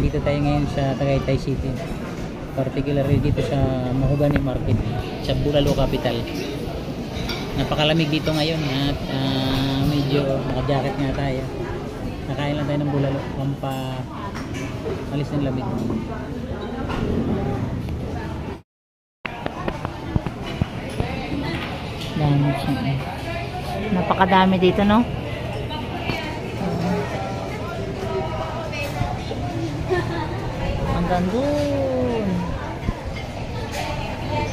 Nandito tayo ngayon sa Tagaytay City. Particularly dito sa Mahogany Market sa Bulalo Capital. Napakalamig dito ngayon at medyo naka-jacket nga tayo. Nakain lang tayo ng bulalo alis ng lamig. Napakadami dito, no? Hanggang doon.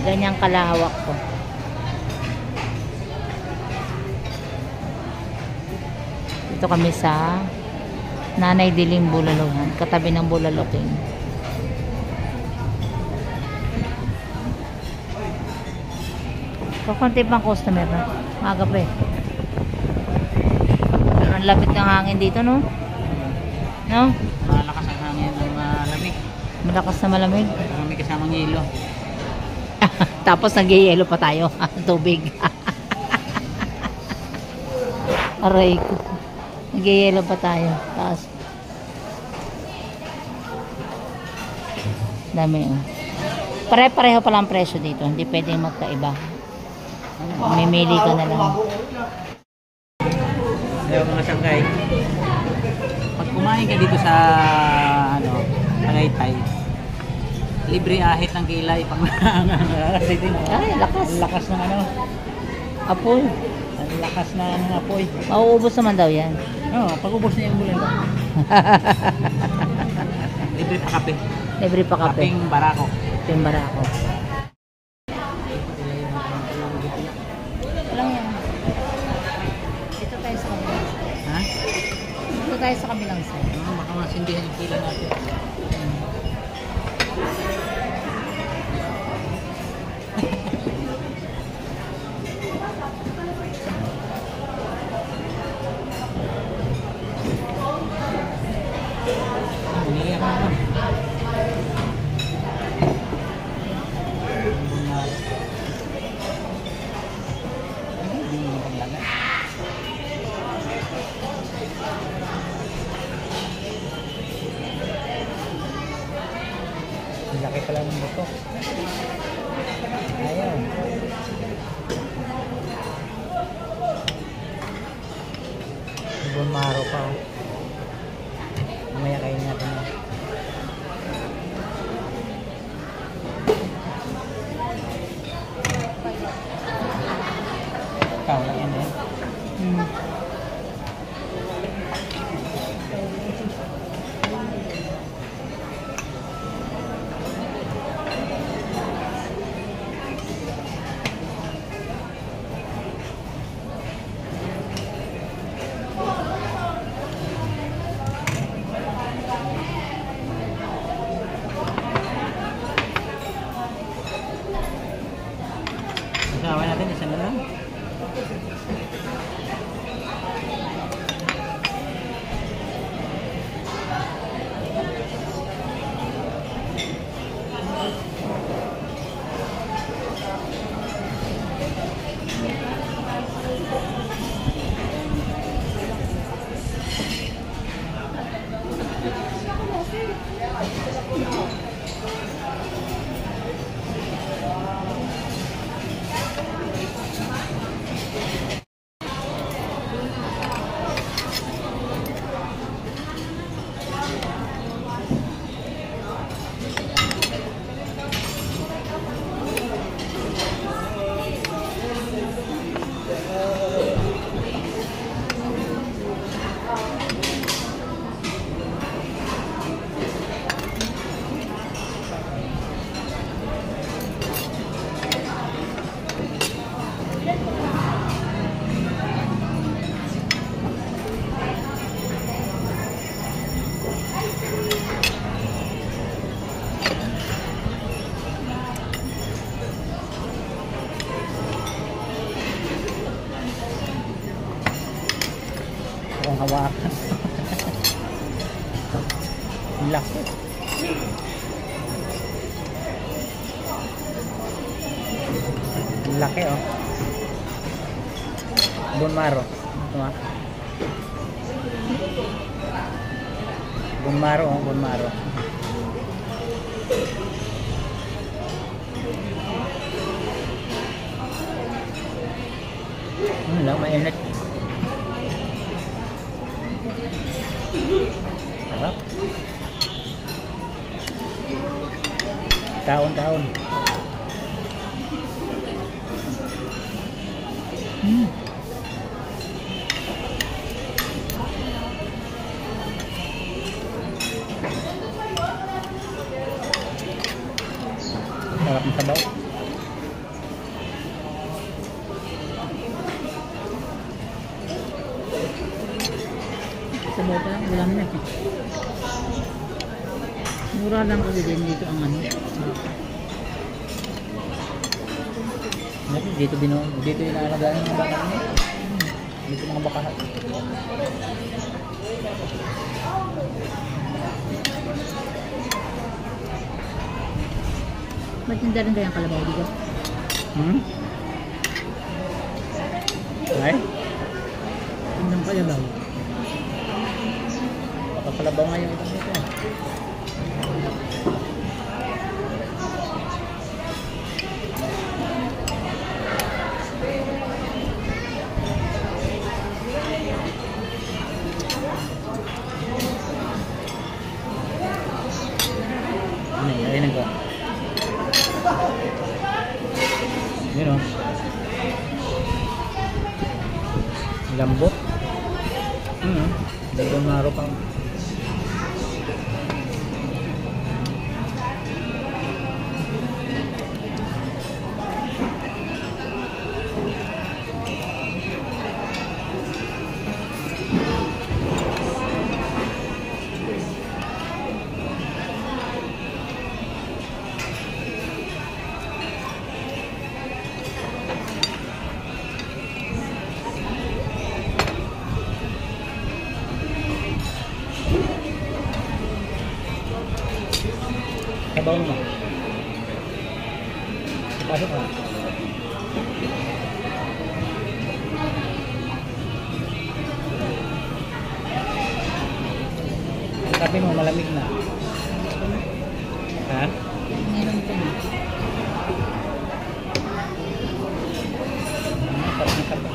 Ganyang kalawak ko. Dito kami sa Nanay Diling Bulaluhan, katabi ng Bulalo King. Kakunti pang customer na. Maaga pa eh. Pero ang lapit ng hangin dito, no? No? Malakas ang hangin ng malamig. Malakas na malamig. May kasamang yelo. Tapos nag-yelo pa tayo. Tubig. Aray ko. Nag-yelo pa tayo. Tapos dami, oh. Pare-pareho pala ang presyo dito. Hindi pwedeng magkaiba. Mamimili ka na lang. Kaya mga sangkay, pag kumain ka dito sa Tagaytay, libre ahit ng kilay pag ay, lakas. Ang lakas ng Apoy. ang lakas ng apoy. Mauubos naman daw yan. Oo, pag ubos na yung bulalo. Libre pa kape. Libre pa kape. Kapeng barako. Kapeng barako. Walang yan. Dito tayo sa kabilang side. Ha? Dito tayo sa kabilang side. Baka masindihan yung kila natin. Laki pala ng buto. Ayaw. Ibon maro pa. Mamaya kain natin yan. Ikaw lang yan eh. Gawin natin isa na lang. Ang hawakan. Laki. Laki oh. Bone marrow. Ito Bunmaro, oh, bunmaro. Ano lang, mainit. Sarap. Taon-taon. Sarap ng sabaw. Sabaw pa lang, ulam na. Mura lang kasi din dito ang ano. Dito dito inaalagaan ng baka niya. Dito mga baka. Matinda rin kayang kalabaw dito. Ay? Tindang kalabaw. Pakakalabaw nga yung itong ito. Ayun ko. Yun o. Lambot. Dalawang maro pa. Sabaw mo. Pasok ka. Sabi mo malamig na. Ha? Meron ko na. Sarap ng sabaw.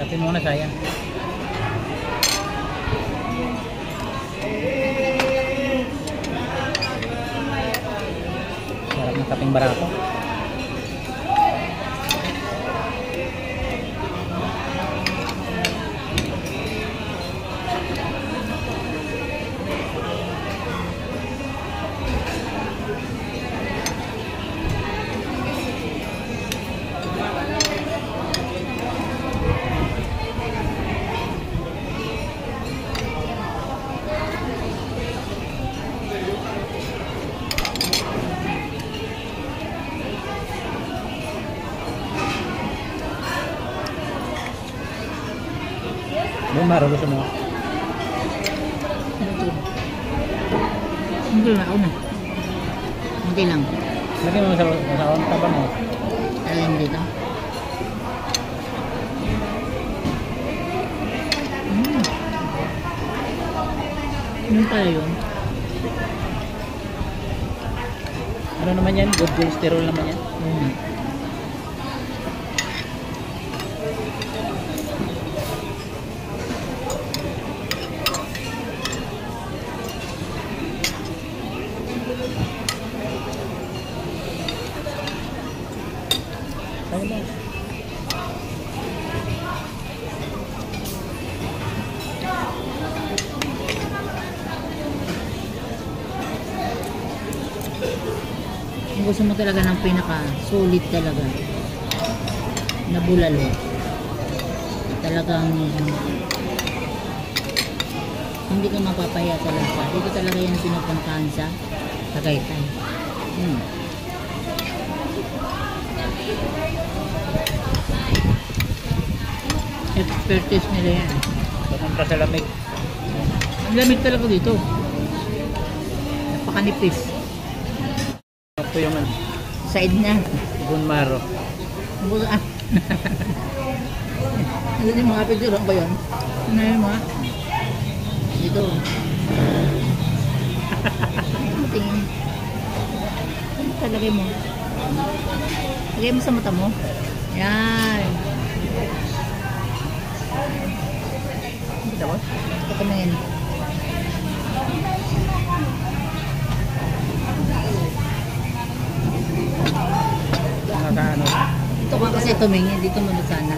Kape muna sayang. Sarap ng kapeng barako. Maro gusto mo? Hindi na, ako na. Hindi lang. Lagyan mo sa taba mo. Alin dito. Ano pala yun? Ano naman yan? Good cholesterol naman yan. Tayo ba? Kung gusto mo talaga ng pinaka solid talaga na bulalo, talagang hindi ka mapapahiya talaga. Dito talaga yan pinupuntahan sa Tagaytay. Expertise nila yan. Papunta sa lamig. Ang lamig talaga dito. Napakanipis. Ito yung Side na. bunmaro. Ano yung mga picture ba yun? Ano yung mga? Dito. lagay mo. Lagay mo sa mata mo. Yan. Tapos? Ito na yan. Nakakaano. Ito ka kasi tumingin. Dito mo na sana.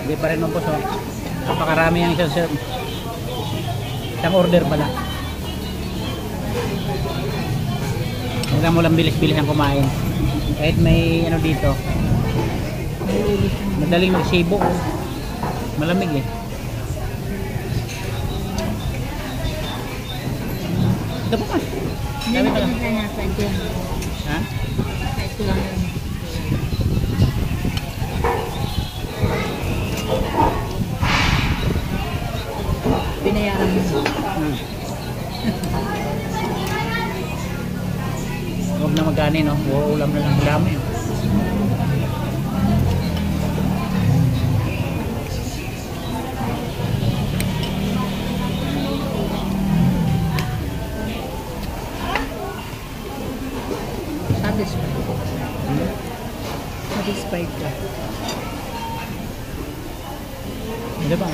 Hindi pa rin mabos oh. Napakarami yung isang serve. Isang order pala. Huwag mo lang bilis-bilis ang kumain. Kahit may ano dito. Madaling magsibo. Malamig eh. Ito pa. Dami pa lang. Ha? Ito lang yun. Binayaran mo. Huwag na magkanin no. Ulam na lang. Dami. Satisfied. Satisfied ka. Hindi ba?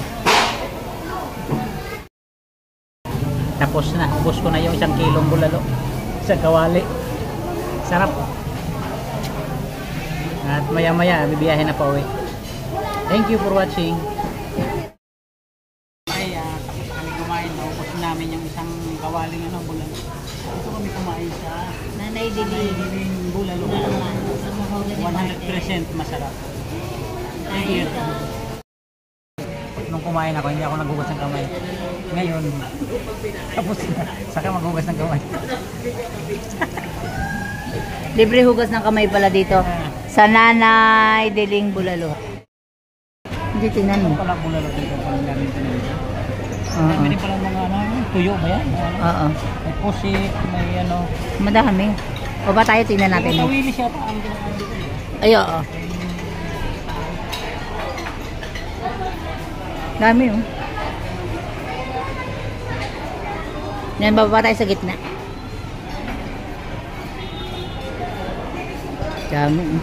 Tapos na. Ubus ko na yung 1 kilong bulalo. Sa kawali. Sarap. At maya maya bibiyahin na pa uwi. Thank you for watching. Ay, tapos kami kumain. Naubos namin yung isang kawaling bulalo. Ito kami kumain sa Nanay Diling. bulalo. 100% masarap. Thank you. Nung kumain ako, hindi ako naghugas ng kamay. Ngayon, tapos na. Saka maghugas ng kamay. Libre hugas ng kamay pala dito. Sa Nanay Diling Bulalo. Hindi, tingnan mo. Pala bulalo dito pang gamit ko nito. Oo. May rin pala mga tuyo ba yan? Oo. May pusit, may ano. Madami. O ba tayo, tingnan natin. Tawili siya pa ang ginagawa dito. Ay, oo. Dami, oh. Yan, bababa tayo sa gitna. Dami, oh.